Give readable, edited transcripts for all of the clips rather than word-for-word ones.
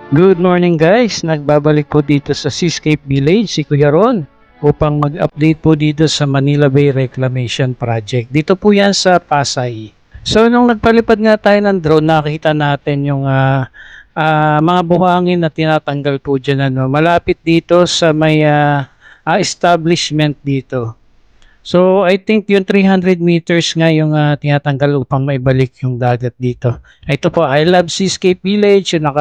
Good morning guys, nagbabalik po dito sa Seascape Village, si Kuya Ron, upang mag-update po dito sa Manila Bay Reclamation Project. Dito po yan sa Pasay. So nung nagpalipad nga tayo ng drone, nakita natin yung mga buhangin na tinatanggal po dyan. Malapit dito sa may establishment dito. So I think yung 300 meters nga yung tinatanggal upang maibalik yung dagat dito. Ito po, I Love Seascape Village, yung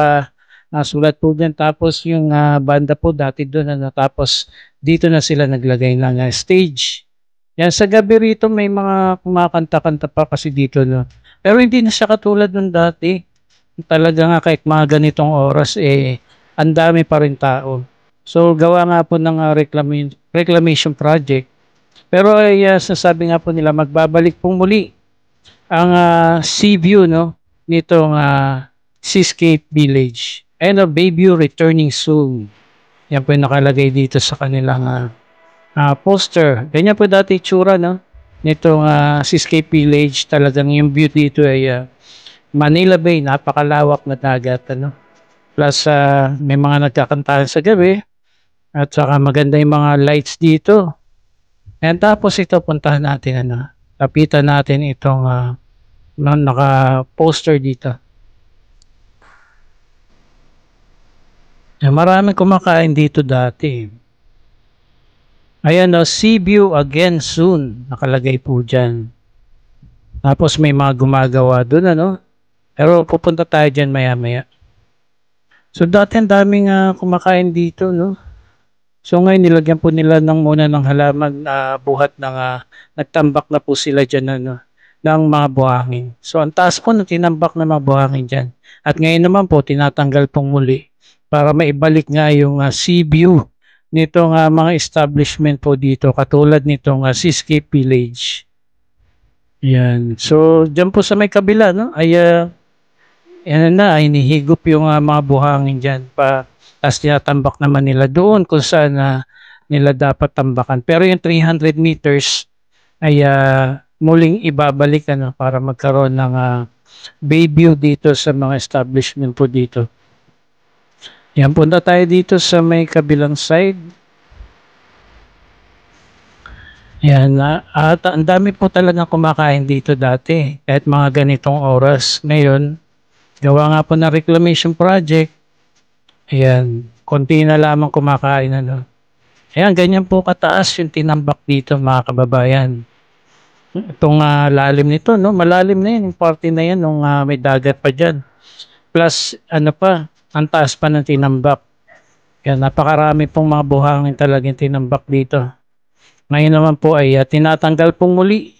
nasulat po dyan. Tapos yung banda po dati doon. Tapos dito na sila naglagay ng stage. Yan, sa gabi rito may mga kumakanta-kanta pa kasi dito. No? Pero hindi na siya katulad nung dati. Talaga nga kahit mga ganitong oras, ang dami pa rin tao. So gawa nga po ng reclamation project. Pero sasabi nga po nila magbabalik pong muli ang sea view nitong Seascape Village. And a baby returning soon. Yan po yung nakalagay dito sa kanilang poster. Ganyan po dati itsura nitong Seascape Village. Talagang yung view dito ay Manila Bay, napakalawak na dagat. Plus may mga nagkakantahan sa gabi. At saka maganda yung mga lights dito. And tapos ito puntahan natin lapitan natin itong naka-poster dito. Maraming kumakain dito dati. Ayan sea view again soon. Nakalagay po dyan. Tapos may mga gumagawa doon Pero pupunta tayo dyan maya maya. So dati ang daming kumakain dito So ngayon nilagyan po nila muna ng halaman buhat ng nagtambak na po sila dyan ng mga buhangin. So ang taas po ng tinambak na mga buhangin dyan. At ngayon naman po tinatanggal pong muli para maibalik nga yung sea view nitong mga establishment po dito katulad nitong Seascape Village. Yan. So dyan po sa may kabila ay inihigop yung mga buhangin dyan pa. Tapos tinatambak naman nila doon kung saan nila dapat tambakan. Pero yung 300 meters ay muling ibabalik para magkaroon ng bay view dito sa mga establishment po dito. Yan, punta tayo dito sa may kabilang side. Yan, at ang dami po talaga kumakain dito dati. Kahit mga ganitong oras. Ngayon, gawa nga po na reclamation project. Ayan, konti na lamang kumakain Ayan, ganyan po kataas yung tinambak dito mga kababayan. Itong lalim nito, malalim na yun. Yung party na yan, nung may dagat pa dyan. Plus, ang taas pa ng tinambak. Ayan, napakarami pong mga buhangin talagang tinambak dito. Ngayon naman po ay tinatanggal pong muli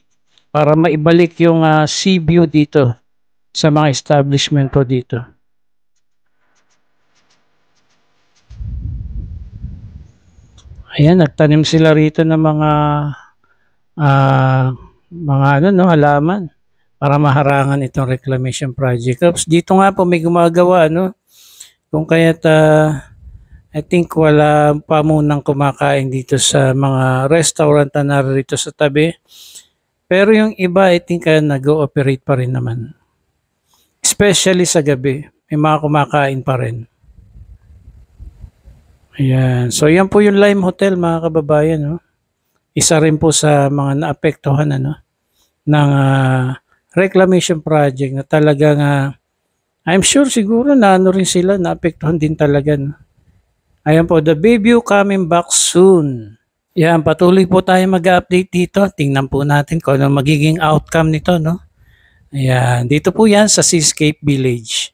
para maibalik yung sea view dito sa mga establishment po dito. Ayan, nagtanim sila rito ng mga halaman para maharangan itong reclamation project. Tapos dito nga po may gumagawa kung kaya't I think wala pa munang kumakain dito sa mga restaurant na narito sa tabi. Pero yung iba I think nag-ooperate pa rin naman. Especially sa gabi, may mga kumakain pa rin. Ayan. So yan po yung Lime Hotel mga kababayan. Isa rin po sa mga naapektuhan ng reclamation project na talagang I'm sure siguro na rin sila naapektuhan din talaga. Ayan po, the baby coming back soon. Yan, patuloy po tayo mag-update dito. Tingnan po natin kung ano magiging outcome nito. Ayan, dito po yan sa Seascape Village.